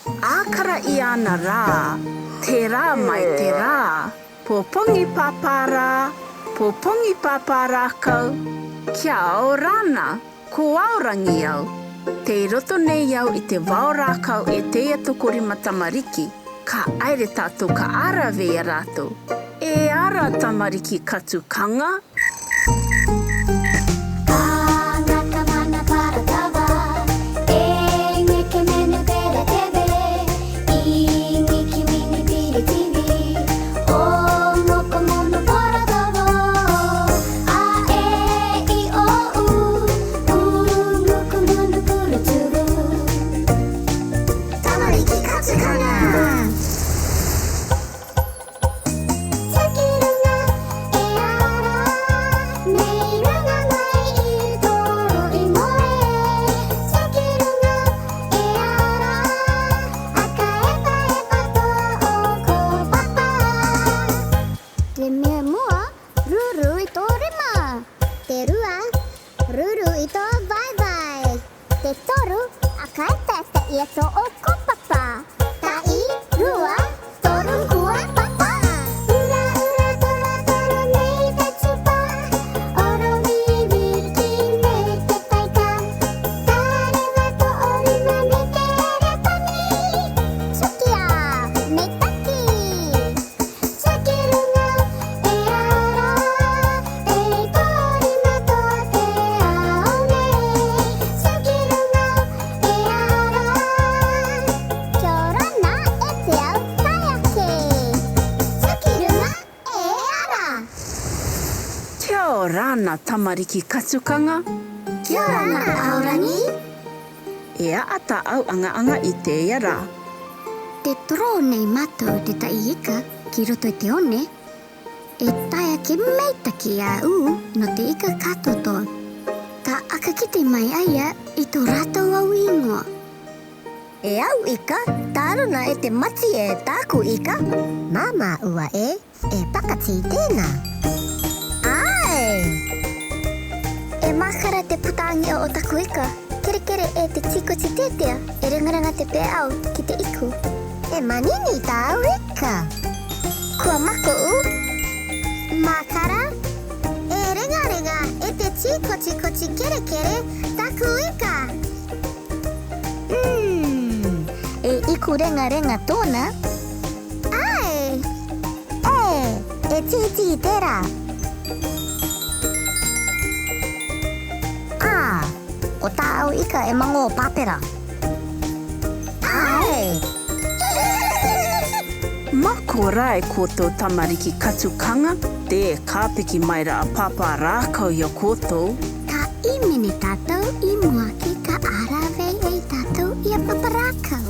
Akara I ana rā, te rā mai te rā, popongi pāpara, popongi pāpara kau, kia au rāna, ko aurangi au. Te roto nei au I te wao rākau e teia tokorima tamariki, ka aere tātou ka ara vea rātou. E ara tamariki katukanga. Rāna tamariki katukanga. Kia ora ngā aorangi. E ata au anga I te ia rā. Te toro nei mātou te tai ika ki roto I te one. E taia ke meitaki a u no te ika katotoa. Ka aka ki te mai aia I tō rātou au ingoa. E au ika, tāruna e te mati e tāku ika. Mama ua e pakati tēnā. E makara te putangi o taku ika. Kere kere e te tikoti tetea. E ringaranga te pē au ki te iku. E manini tāu ika. Kua mako u. Makara. E ringaringa e te tikoti kere kere taku ika. E iku ringa tōna. Ai. E titi tera. O tāu ika e mango pāpera. Ai! Mako rai koutou tamariki katukanga, te kāpiki mai rā pāpā rākau I o koutou. Ka imene tātou I mua ki ka arawei e tātou I a papa rākau.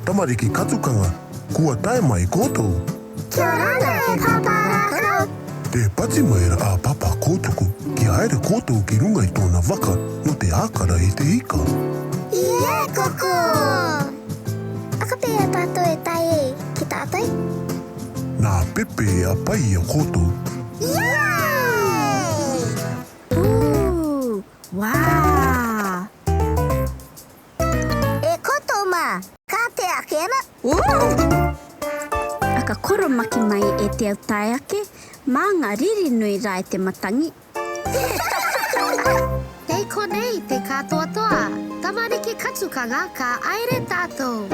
Tamariki katukanga, kua tae mai koutou. Kia ora e papa rākau. Te pati mai ra a papa koutuku ki haere koutou ki runga I tōna waka no te ākara I te ika. Ie koko! Aka pēa tātou e tai e ki tātai? Nā pepe a pai a koutou. Yay! Wā! E koutou mā, kā te ake ana? Aka koromaki mai e te au tai ake, mā ngā riri nui rā e te matangi. Hei konei te katoa toa, tamariki katukanga ka aere tātou.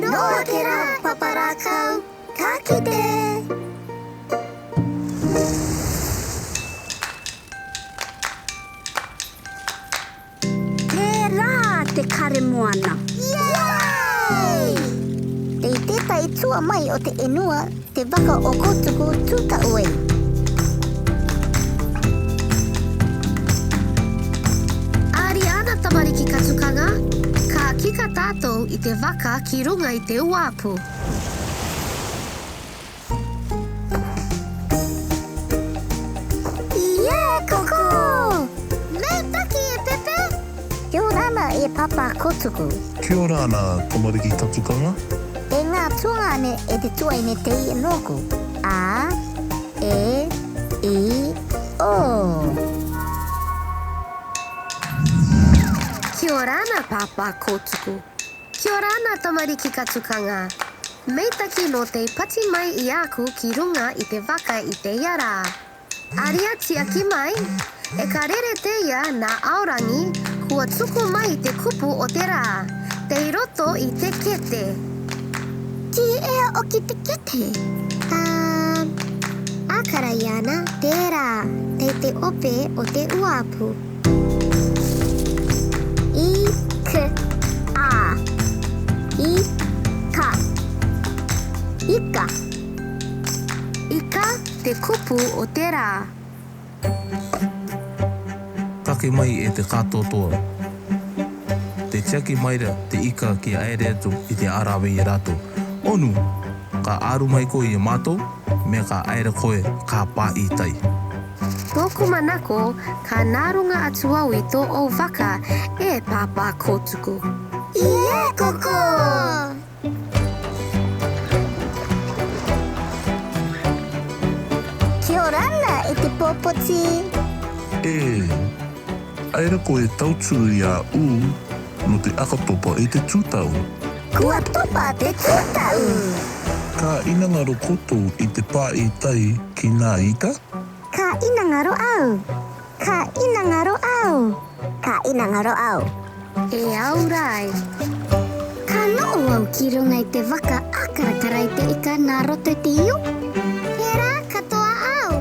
Noa ke rā, papa rākau, ka kite! moana. Yay! Te tētai tua mai o te enua, te waka o kotuku tuta ue. Ariana tamariki katukanga, ka kika tātou I te waka ki runga I te uapu. Koko! Me taki e Pepe? Kia ora ana e papa kotuku. Kia ora ana, tamariki tatukanga. E ngā tuanga ane e te tuaine te I noku. A, E, I, O. Kia ora ana papa kotuku. Kia ora ana tamariki katukanga. Meitaki no te pati mai I aku ki runga I te waka I te iara. Aria tia ki mai, e ka rere te ia nā aorangi kua tuku mai te kupu o te rā. Te roto I te kete. Ti ea o ki te kete. Akara iana, tērā, te ope o te uapu. I, K, A. I, Ka. Ika. Ika te kupu o te rā. Take mai e te katotoa. Te tiaki maira te ika ki aere atu I te arawe I rato. Onu, ka aru mai ko I mātou, me ka aere koe ka pā I tai. Tōku manako, ka nārunga atu au I tō o waka e papa kotuku. Koko! Kia ora ana e te pōpoti. Aira ko e tautu I a no te akatopa I te tūtau. Kua topa te tūtau. Ka inangaro koto I te pā I tai ki nā ika. Ka inangaro au. Ka inangaro au. Ka inangaro au. E au rai. Ka noo au ki runga I te waka akarakara I te ika nā roto te iu. He rā katoa au.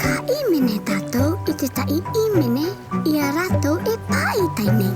Ka imene tātou I te tai imene I a rātou e pā I tai nei.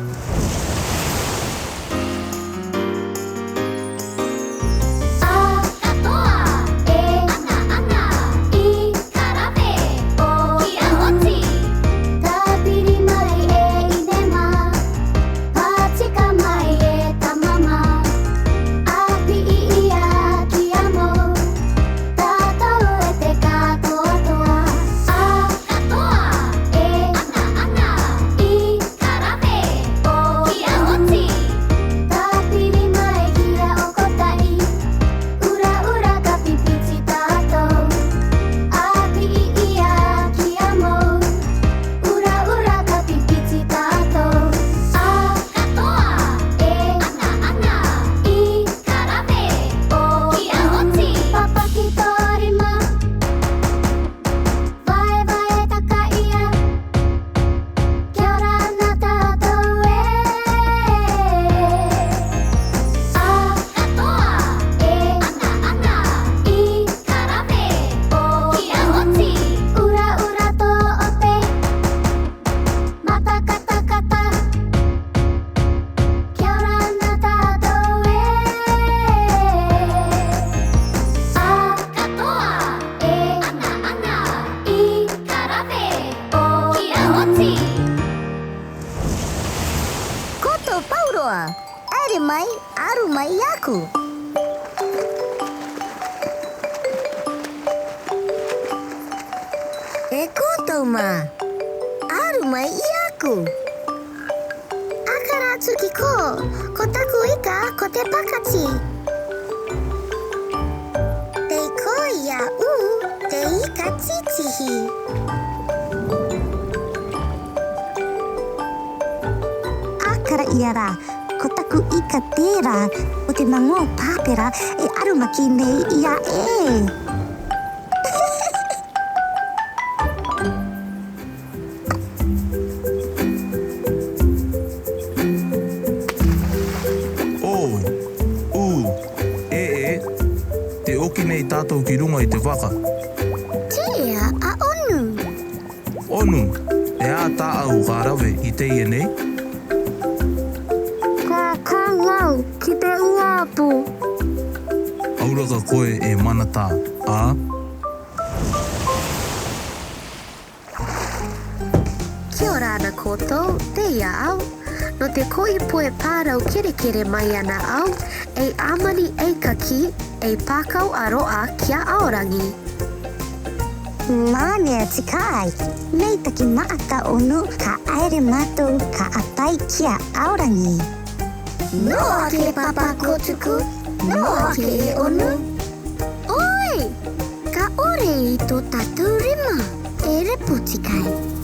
Aere mai, aru mai aku. E kotou mā, aru mai I aku. Akara atu ki ko taku ika ko te pakati. Te ko ia te ika titihi. Akara ia rā, ko taku ika tērā o te mango pāpera e arumaki nei ia e. Te oki nei tātou ki runga I te waka. Tia a onu. Onu, e a tā au ka rawe I teie nei. Ko tapu. Aura ka koe e manata, a? Kia ora ana koutou, te ia au. No te koi poe pārau kere mai ana au, e amani e kaki, e pākau aroa kia aorangi. Mānea tikai, nei taki maata onu ka aere mātou ka atai kia aorangi. Noa ke papa kotuku, noa ke e onu. Oi! Ka ore I tō tātou rima, e repo tikai.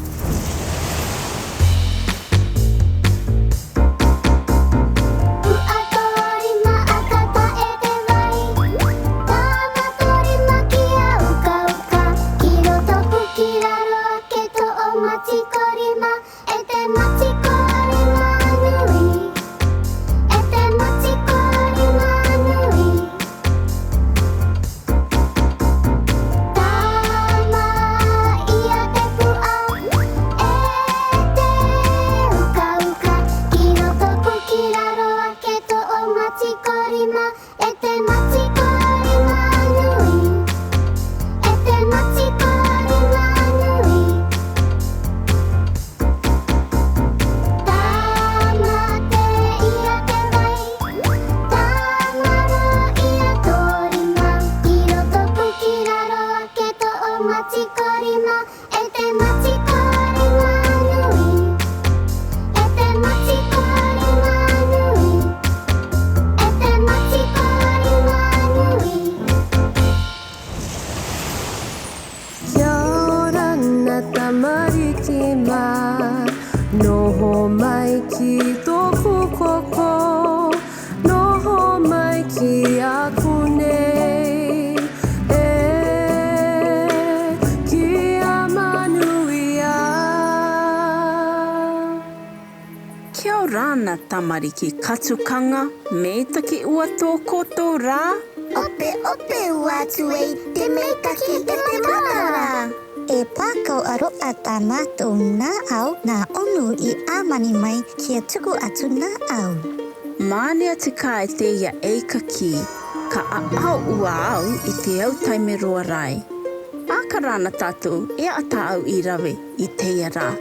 Noho mai ki tōku koko, noho mai ki aku nei, ki a manuia. Kia ora ana tamariki katukanga, me taki ua tō koutou rā. Ope ua atu e te meitaki te mana. E pākau aroa tā mātou nā au nā onu I āmani mai kia tuku atu nā au. Mānea te kai te ia eika ki, ka aau ua au I te au taime roa rai. Ākarana tātou e ata au I rawe I te ia rā.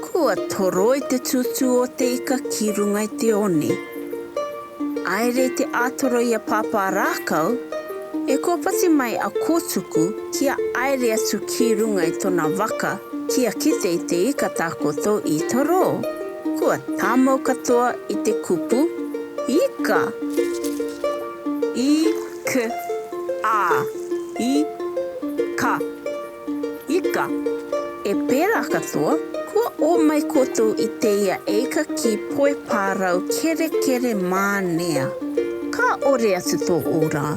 Kua toroi te tutu o te ika ki runga I te one. Aere te ātoro ia pāpā rākau, e kua pati mai a kōtuku kia aere atu ki runga I tōna waka kia kite I te ika tākoto I toro. Kua tāmau katoa I te kupu, ika. Ik, a, ika. Ika. E pērā katoa, kua o mai koto I te ia eika ki poe pārau kere mānea. Ka ore atu tō ora.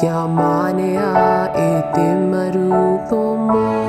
Kia manea e te maru tomo.